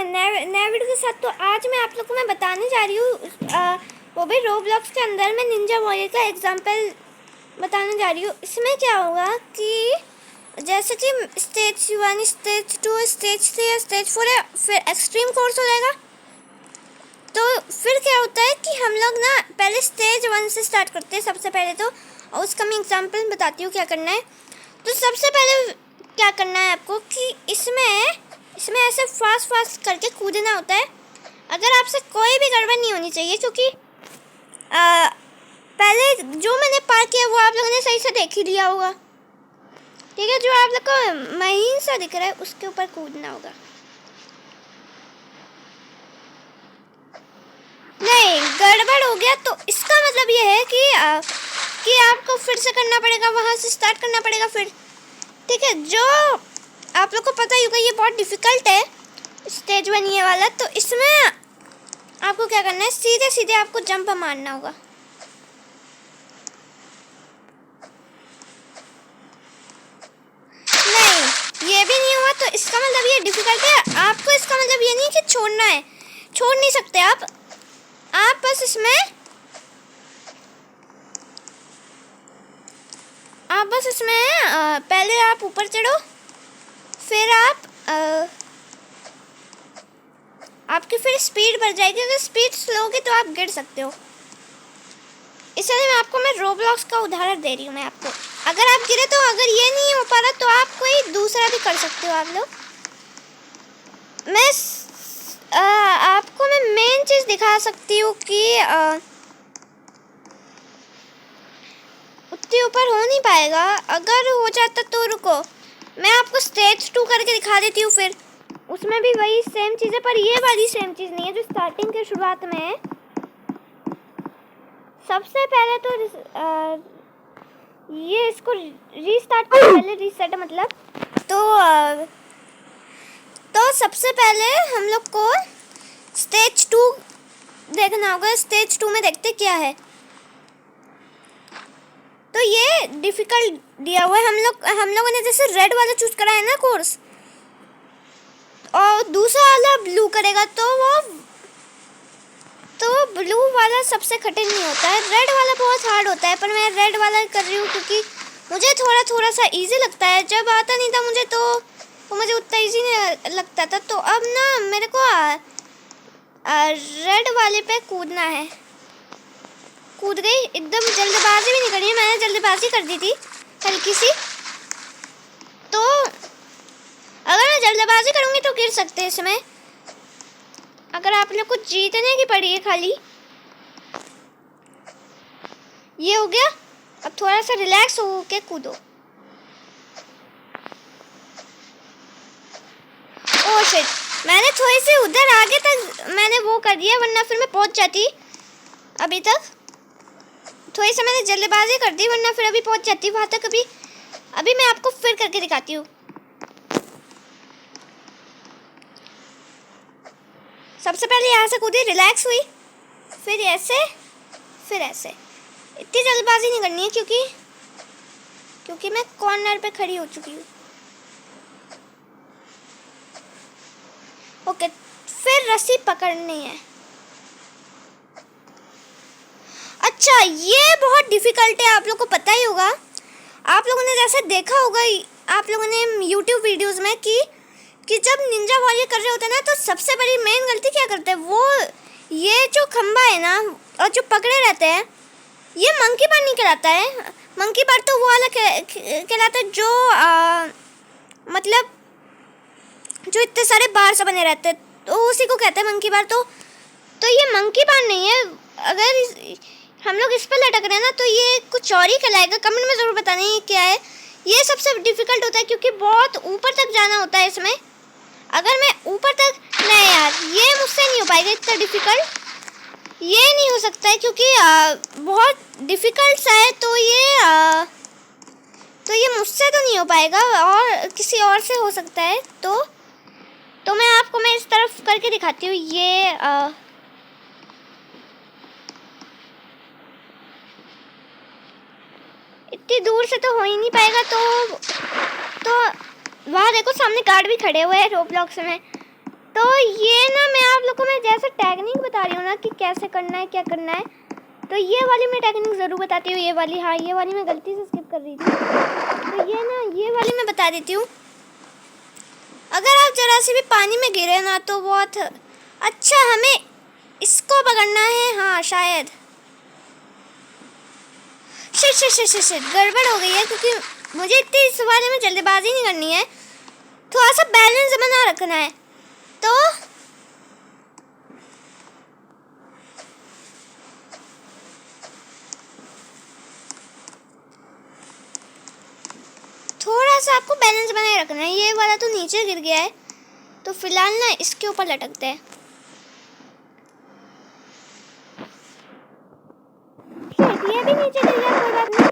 नए वीडियो के साथ। तो आज मैं आप लोग को बताने जा रही हूँ, वो भी रोब्लॉक्स के अंदर में निंजा वॉरियर का एग्जांपल बताने जा रही हूँ। इसमें क्या होगा कि जैसे कि स्टेज 1, स्टेज 2, स्टेज 3, स्टेज 4 है, फिर एक्सट्रीम कोर्स हो जाएगा। तो फिर क्या होता है कि हम लोग ना पहले स्टेज 1 से स्टार्ट करते हैं सबसे पहले तो, और उसका मैं एग्जाम्पल बताती हूँ क्या करना है। तो सबसे पहले क्या करना है आपको कि इसमें ऐसे फास्ट करके कूदना होता है। अगर आपसे कोई भी गड़बड़ नहीं होनी चाहिए, क्योंकि पहले जो मैंने पार किया वो आप लोगों ने सही से देख ही लिया होगा। ठीक है, जो आप लोग को महीन सा दिख रहा है उसके ऊपर कूदना होगा। नहीं, गड़बड़ हो गया तो इसका मतलब ये है कि आपको फिर से करना पड़ेगा, वहाँ से स्टार्ट करना पड़ेगा फिर। ठीक है, जो आप लोग को पता ही होगा ये बहुत डिफ़िकल्ट है स्टेज 1 ये वाला। तो इसमें आपको क्या करना है, सीधे सीधे आपको जंप मारना होगा। नहीं, ये भी नहीं हुआ तो इसका मतलब ये डिफ़िकल्ट है। आपको इसका मतलब ये नहीं कि छोड़ना है, छोड़ नहीं सकते आप बस इसमें पहले आप ऊपर चढ़ो, फिर आपकी फिर स्पीड बढ़ जाएगी। अगर स्पीड स्लो होगी तो आप गिर सकते हो। इसलिए मैं रोब्लॉक्स का उदाहरण दे रही हूँ मैं आपको। अगर आप गिरे तो अगर ये नहीं हो पा रहा तो आप कोई दूसरा भी कर सकते हो आप लोग। आपको मैं मेन चीज़ दिखा सकती हूँ कि उतने ऊपर हो नहीं पाएगा। अगर हो जाता तो रुको, मैं आपको स्टेज 2 करके दिखा देती हूँ। फिर उसमें भी वही सेम चीज़ है, पर ये वाली सेम चीज़ नहीं है जो स्टार्टिंग के शुरुआत में है। सबसे पहले तो ये इसको रीस्टार्ट करने पहले रीसेट मतलब तो सबसे पहले हम लोग को स्टेज 2 देखना होगा। स्टेज 2 में देखते क्या है। तो ये डिफ़िकल्ट दिया हुआ है। हम लोगों ने जैसे रेड वाला चूज करा है ना कोर्स, और दूसरा वाला ब्लू करेगा तो ब्लू वाला सबसे कठिन नहीं होता है, रेड वाला बहुत हार्ड होता है। पर मैं रेड वाला कर रही हूँ क्योंकि मुझे थोड़ा सा इजी लगता है। जब आता नहीं था मुझे तो मुझे उतना इजी नहीं लगता था। तो अब ना मेरे को रेड वाले पे कूदना है। कूद गई, एकदम जल्दबाजी भी नहीं करी है मैंने, जल्दबाजी कर दी थी हल्की सी। तो अगर मैं जल्दबाजी करूँगी तो गिर सकते हैं इसमें। अगर आप लोग को जीतने की पड़ी है खाली, ये हो गया। अब थोड़ा सा रिलैक्स हो के कूदो। ओह शिट, मैंने थोड़ी सी उधर आगे तक मैंने वो कर दिया, वरना फिर मैं पहुंच जाती। अभी तक थोड़ी सी मैंने जल्दबाजी कर दी, वरना फिर अभी पहुंच जाती वहाँ तक। अभी मैं आपको फिर करके दिखाती हूँ। सबसे पहले यहाँ से कूदी, रिलैक्स हुई, फिर ऐसे, फिर ऐसे। इतनी जल्दबाजी नहीं करनी है क्योंकि मैं कॉर्नर पे खड़ी हो चुकी हूँ। ओके, फिर रस्सी पकड़नी है। अच्छा, ये बहुत डिफ़िकल्ट है, आप लोग को पता ही होगा। आप लोगों ने जैसे देखा होगा आप लोगों ने यूट्यूब वीडियोज़ में कि जब निंजा वॉरियर कर रहे होते हैं ना, तो सबसे बड़ी मेन गलती क्या करते हैं वो, ये जो खंबा है ना और जो पकड़े रहते हैं, ये मंकी बार नहीं कहलाता है। मंकी बार तो वो वाला कहलाता है जो मतलब जो इतने सारे बार से बने रहते हैं, तो उसी को कहते हैं मंकी बार। तो ये मंकी बार नहीं है। अगर हम लोग इस पर लटक रहे हैं ना तो ये कुछ और ही कहलाएगा। कमेंट में ज़रूर बताना ये क्या है। ये सबसे डिफ़िकल्ट होता है क्योंकि बहुत ऊपर तक जाना होता है इसमें। अगर मैं ऊपर तक, नहीं यार, ये मुझसे नहीं हो पाएगा इतना डिफ़िकल्ट। ये नहीं हो सकता है क्योंकि बहुत डिफ़िकल्ट सा है। तो ये मुझसे तो नहीं हो पाएगा, और किसी और से हो सकता है। तो मैं इस तरफ करके दिखाती हूँ। ये इतनी दूर से तो हो ही नहीं पाएगा। तो वहाँ देखो सामने गार्ड भी खड़े हुए हैं रोब्लॉक्स में। तो तो ये ना मैं आप लोग को मैं जैसे टेक्निक बता रही हूँ ना कि कैसे करना है, क्या करना है, तो ये वाली मैं टेक्निक ज़रूर बताती हूँ। ये वाली, हाँ ये वाली मैं गलती से स्किप कर रही थी, तो ये ना ये वाली मैं बता देती हूँ। अगर आप जरा से भी पानी में गिरे ना तो बहुत अच्छा, हमें इसको पकड़ना है। हाँ शायद शिट गड़बड़ हो गई है, क्योंकि मुझे इतनी इस बारे में जल्दबाजी नहीं करनी है, थोड़ा सा बैलेंस बना रखना है। तो थोड़ा सा आपको बैलेंस बनाए रखना है। ये वाला तो नीचे गिर गया है, तो फिलहाल ना इसके ऊपर लटकते हैं। ये भी नीचे गिर गया, कोई बात नहीं।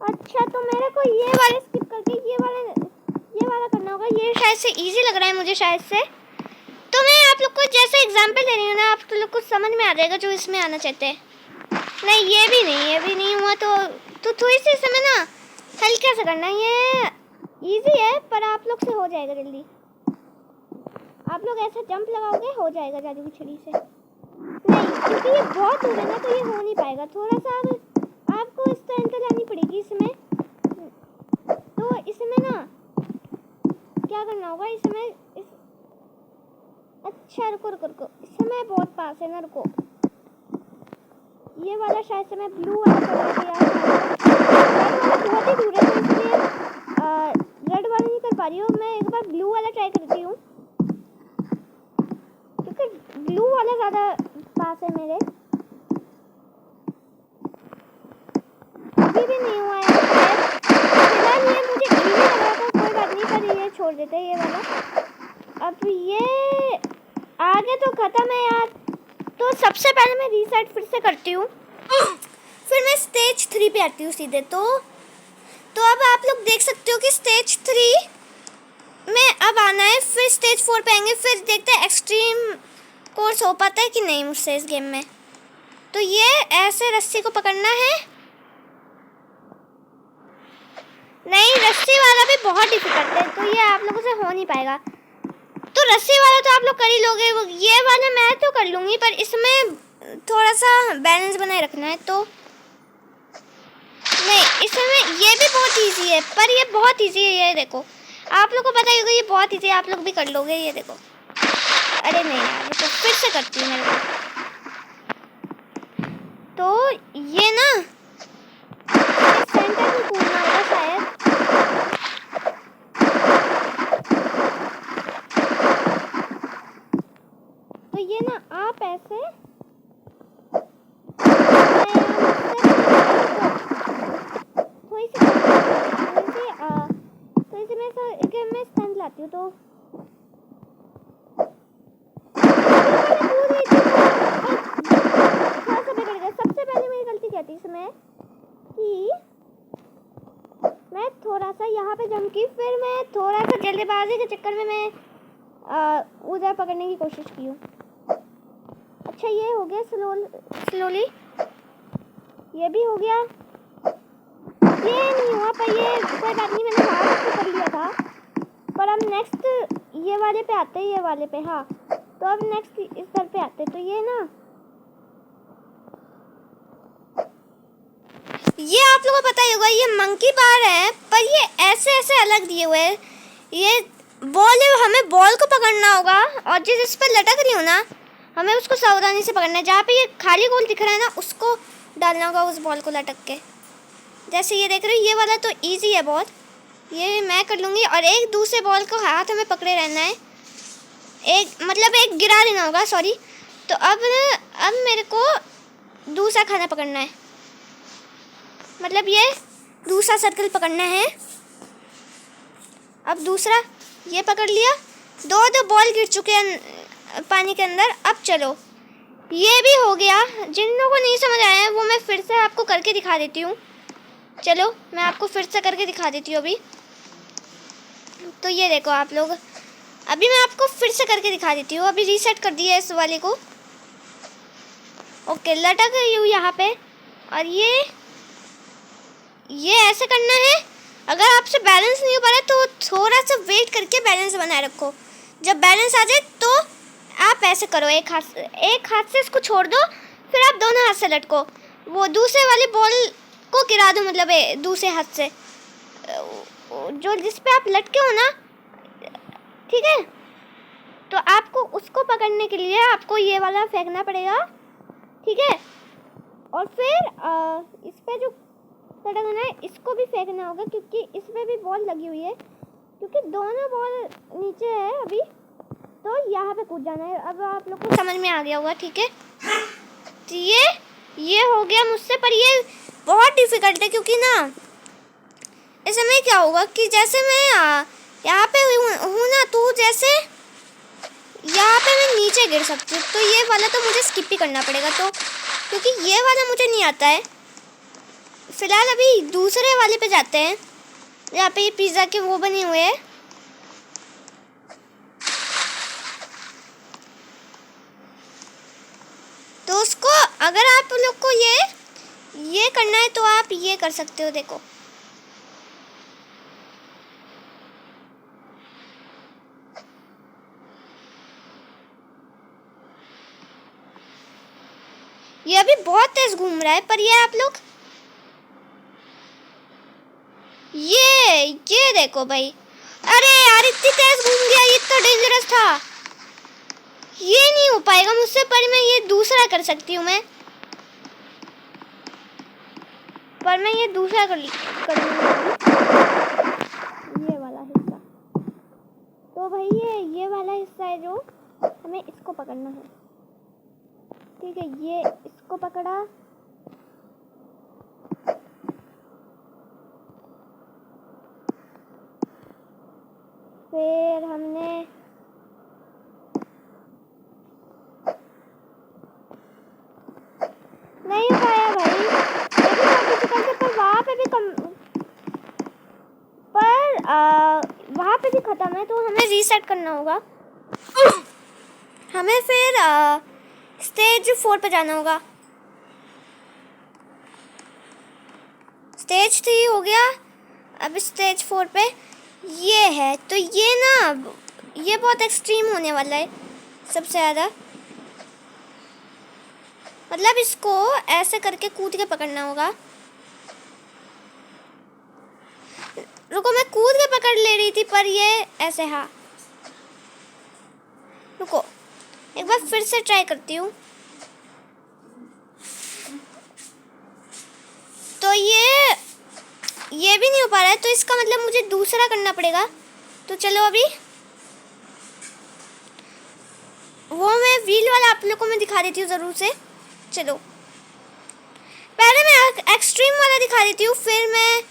अच्छा तो मेरे को ये वाले स्किप करके ये वाला करना होगा। ये शायद से इजी लग रहा है मुझे, शायद से। तो मैं आप लोग को जैसे एग्जांपल दे रही हूँ ना, आप लोग को समझ में आ जाएगा जो इसमें आना चाहते हैं। नहीं ये भी नहीं हुआ, तो थोड़ी सी समय ना हल्का सा करना। ये इजी है पर आप लोग से हो जाएगा जल्दी। आप लोग ऐसा जंप लगाओगे हो जाएगा जादू की छड़ी से। नहीं क्योंकि ये बहुत दूर है ना, तो ये हो नहीं पाएगा। थोड़ा सा आपको इस तरह से लानी पड़ेगी इसमें। तो इसमें ना क्या करना होगा, इसमें अच्छा रुको, इसमें बहुत पास है ना, रुको। ये वाला शायद से मैं ब्लू वाला कर बहुत ही दूर है, तो इसलिए रेड वाला नहीं कर पा रही हूँ। मैं एक बार ब्लू वाला ट्राई करती हूँ, क्योंकि ब्लू वाला ज़्यादा पास है मेरे। अभी भी नहीं हुआ है फिलहाल। ये मुझे इजी लग रहा था, कोई बात नहीं, पर ये छोड़ देते हैं ये वाला। अब ये आगे तो ख़त्म है यार। तो सबसे पहले मैं रीसेट फिर से करती हूँ, फिर मैं स्टेज 3 पे आती हूँ सीधे। तो अब आप लोग देख सकते हो कि स्टेज 3 में अब आना है, फिर स्टेज 4 पे आएंगे, फिर देखते हैं एक्सट्रीम कोर्स हो पाता है कि नहीं मुझसे इस गेम में। तो ये ऐसे रस्सी को पकड़ना है। नहीं रस्सी वाला भी बहुत डिफिकल्ट है, तो ये आप लोगों से हो नहीं पाएगा। तो रस्सी वाला तो आप लोग कर ही लोगे, ये वाला मैं तो कर लूँगी, पर इसमें थोड़ा सा बैलेंस बनाए रखना है। तो नहीं इसमें ये भी बहुत इजी है, पर ये बहुत इजी है। ये देखो आप लोग को पता ही होगा ये बहुत इजी है, आप लोग भी कर लोगे। ये देखो, अरे नहीं यार तो फिर से करती हूँ मेरे को। तो ये ना सेंटर में कूदना होगा शायद। तो ये ना आप ऐसे मैं स्टैंड लाती हूँ। तो सबसे पहले मेरी गलती क्या थी इसमें कि मैं थोड़ा सा यहाँ पे जंप की, फिर मैं थोड़ा सा जल्दबाजी के चक्कर में मैं उधर पकड़ने की कोशिश की हूँ। अच्छा ये हो गया स्लोली, ये भी हो गया। ये नहीं हुआ पर ये कोई बात नहीं, मैंने हाथ से कर लिया था। पर अब नेक्स्ट ये वाले पे आते हैं, ये वाले पे। हाँ तो अब नेक्स्ट इस तरफ पे आते हैं। तो ये ना ये आप लोगों को पता ही होगा, ये मंकी बार है, पर ये ऐसे अलग दिए हुए हैं। ये बॉल है, हमें बॉल को पकड़ना होगा, और जिस पर लटक रही हो ना हमें उसको सावधानी से पकड़ना है। जहाँ पे ये खाली गोल दिख रहा है ना उसको डालना होगा उस बॉल को लटक के। जैसे ये देख रहे हो, ये वाला तो इजी है बहुत, ये मैं कर लूँगी। और एक दूसरे बॉल को हाथ में पकड़े रहना है, एक गिरा देना होगा, सॉरी। तो अब मेरे को दूसरा खाना पकड़ना है, मतलब ये दूसरा सर्कल पकड़ना है। अब दूसरा ये पकड़ लिया, दो बॉल गिर चुके हैं पानी के अंदर। अब चलो ये भी हो गया। जिन लोगों को नहीं समझ आया है वो मैं फिर से आपको करके दिखा देती हूँ। चलो मैं आपको फिर से करके दिखा देती हूँ अभी। तो ये देखो आप लोग, अभी मैं आपको फिर से करके दिखा देती हूँ। अभी रीसेट कर दिया इस वाले को। ओके लटक गई हूँ यहाँ पे, और ये ऐसे करना है। अगर आपसे बैलेंस नहीं हो पा रहा तो थोड़ा सा वेट करके बैलेंस बनाए रखो। जब बैलेंस आ जाए तो आप ऐसे करो, एक हाथ से इसको छोड़ दो, फिर आप दोनों हाथ से लटको, वो दूसरे वाली बॉल को गिरा दो, मतलब दूसरे हाथ से जो जिस पे आप लटके हो ना, ठीक है। तो आपको उसको पकड़ने के लिए आपको ये वाला फेंकना पड़ेगा, ठीक है। और फिर इस पे जो सड़क है इसको भी फेंकना होगा, क्योंकि इस पे भी बॉल लगी हुई है, क्योंकि दोनों बॉल नीचे है अभी। तो यहाँ पे कूद जाना है। अब आप लोग को समझ में आ गया होगा, ठीक है। तो ये हो गया मुझसे, पर ये बहुत डिफिकल्ट है, क्योंकि ना इस समय क्या होगा कि जैसे मैं यहाँ पे हूँ ना, तो जैसे यहाँ पे मैं नीचे गिर सकती हूँ। तो ये वाला तो मुझे स्किप ही करना पड़ेगा, तो क्योंकि ये वाला मुझे नहीं आता है। फिलहाल अभी दूसरे वाले पे जाते हैं, यहाँ पे ये पिज़्ज़ा के वो बने हुए हैं। तो उसको अगर आप लोग को ये करना है तो आप ये कर सकते हो, देखो। ये अभी बहुत तेज घूम रहा है, पर ये आप लोग ये देखो भाई। अरे यार इतनी तेज घूम गया, ये तो डेंजरस था। ये नहीं हो पाएगा मुझसे, पर मैं ये दूसरा कर सकती हूँ मैं। पर मैं ये दूसरा कर लूँगी, ये वाला हिस्सा। तो भाई ये वाला हिस्सा है जो हमें इसको पकड़ना है, ठीक है। ये इसको पकड़ा, फिर हमने नहीं हो पाया भाई, पर वहाँ पे भी वहाँ पे भी खत्म है। तो हमें रीसेट करना होगा। हमें फिर स्टेज 4 पे जाना होगा। स्टेज 3 हो गया, अब स्टेज 4 पे ये है। तो ये ना ये बहुत एक्सट्रीम होने वाला है सबसे ज़्यादा। मतलब इसको ऐसे करके कूद के पकड़ना होगा। रुको, मैं कूद के पकड़ ले रही थी, पर ये ऐसे, हाँ। रुको एक बार फिर से ट्राई करती हूँ। तो ये भी नहीं हो पा रहा है, तो इसका मतलब मुझे दूसरा करना पड़ेगा। तो चलो अभी वो मैं व्हील वाला आप लोगों को मैं दिखा देती हूँ ज़रूर से। चलो पहले मैं एक्सट्रीम वाला दिखा देती हूँ, फिर मैं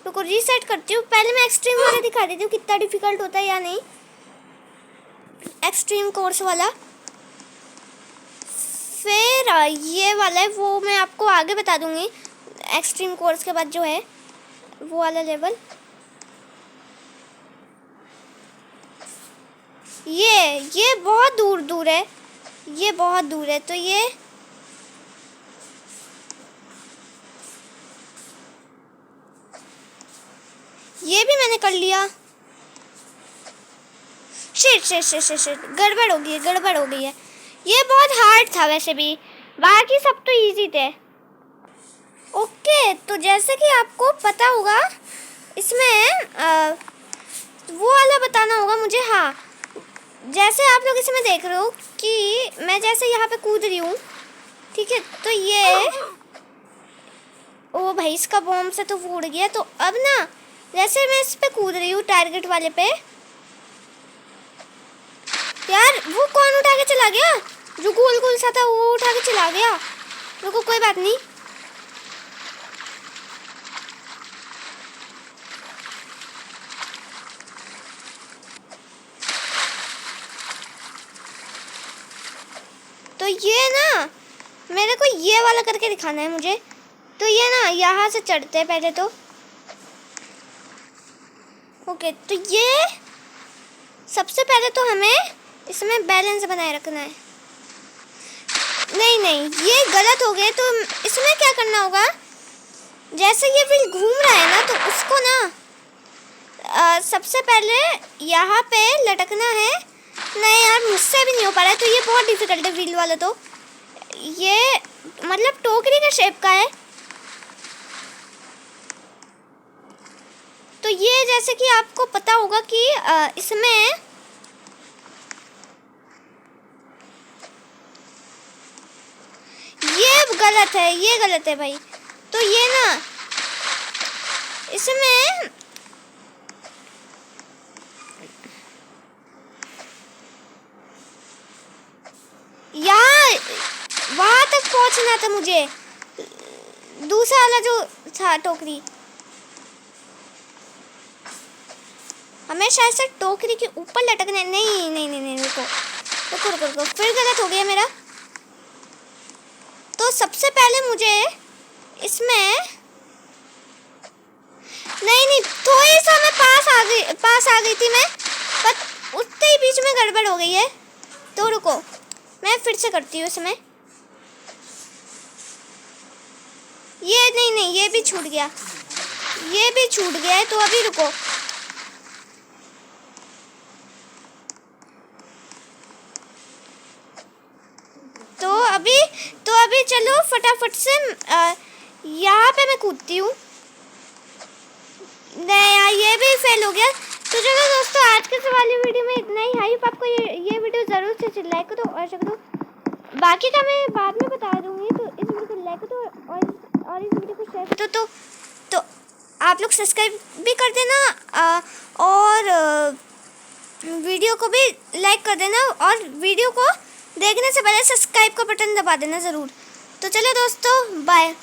रुको रीसेट करती हूँ। पहले मैं एक्सट्रीम वाला दिखा देती हूँ कितना डिफिकल्ट होता है या नहीं। एक्सट्रीम कोर्स वाला, फिर ये वाला है वो मैं आपको आगे बता दूंगी। एक्सट्रीम कोर्स के बाद जो है वो वाला लेवल, ये बहुत दूर है, ये बहुत दूर है। तो ये भी मैंने कर लिया। शिट गड़बड़ हो गई है। ये बहुत हार्ड था वैसे भी, बाकी सब तो इजी थे। ओके, तो जैसे कि आपको पता होगा इसमें वो वाला बताना होगा मुझे। हाँ, जैसे आप लोग इसमें देख रहे हो कि मैं जैसे यहाँ पे कूद रही हूँ, ठीक है। तो ये ओ भाई इसका बॉम्ब से तो वो उड़ गया। तो अब ना जैसे मैं इस पे कूद रही हूँ टारगेट वाले पे, यार वो कौन उठा के चला गया? जो गोल गोल सा था वो उठा के चला गया। रुको कोई बात नहीं। तो ये ना मेरे को ये वाला करके दिखाना है मुझे। तो ये ना यहाँ से चढ़ते हैं पहले तो। ओके, तो ये सबसे पहले तो हमें इसमें बैलेंस बनाए रखना है। नहीं ये गलत हो गए। तो इसमें क्या करना होगा, जैसे ये व्हील घूम रहा है ना, तो उसको ना सबसे पहले यहाँ पे लटकना है। नहीं यार, मुझसे भी नहीं हो पा रहा है। तो ये बहुत डिफिकल्ट है व्हील वाला। तो ये मतलब टोकरी के शेप का है। तो ये जैसे कि आपको पता होगा कि इसमें ये गलत है, ये गलत है भाई। तो ये ना इसमें यार वहां तक पहुंचना था मुझे, दूसरा वाला जो था टोकरी। हमें शायद से टोकरी के ऊपर लटकना है। नहीं नहीं नहीं नहीं, रुको रुको रुको रुको, फिर गलत हो गया मेरा। तो सबसे पहले मुझे इसमें नहीं नहीं, थोड़ी सा मैं पास आ गई थी मैं, पर उतने ही बीच में गड़बड़ हो गई है। तो रुको, मैं फिर से करती हूँ इसमें। ये नहीं नहीं, ये भी छूट गया, ये भी छूट गया है। तो अभी रुको, तो अभी चलो फटाफट से यहाँ पे मैं कूदती हूँ। नहीं यार, ये भी फेल हो गया। तो चलो दोस्तों, आज के वाली वीडियो में इतना ही। आई होप आपको ये वीडियो ज़रूर से लाइक करो और शेयर करो। बाकी का मैं बाद में बता दूँगी। तो इस वीडियो को लाइक करो और इस वीडियो को शेयर करो। तो आप लोग सब्सक्राइब भी कर देना और वीडियो को भी लाइक कर देना, और वीडियो को देखने से पहले सब्सक्राइब का बटन दबा देना ज़रूर। तो चलो दोस्तों, बाय।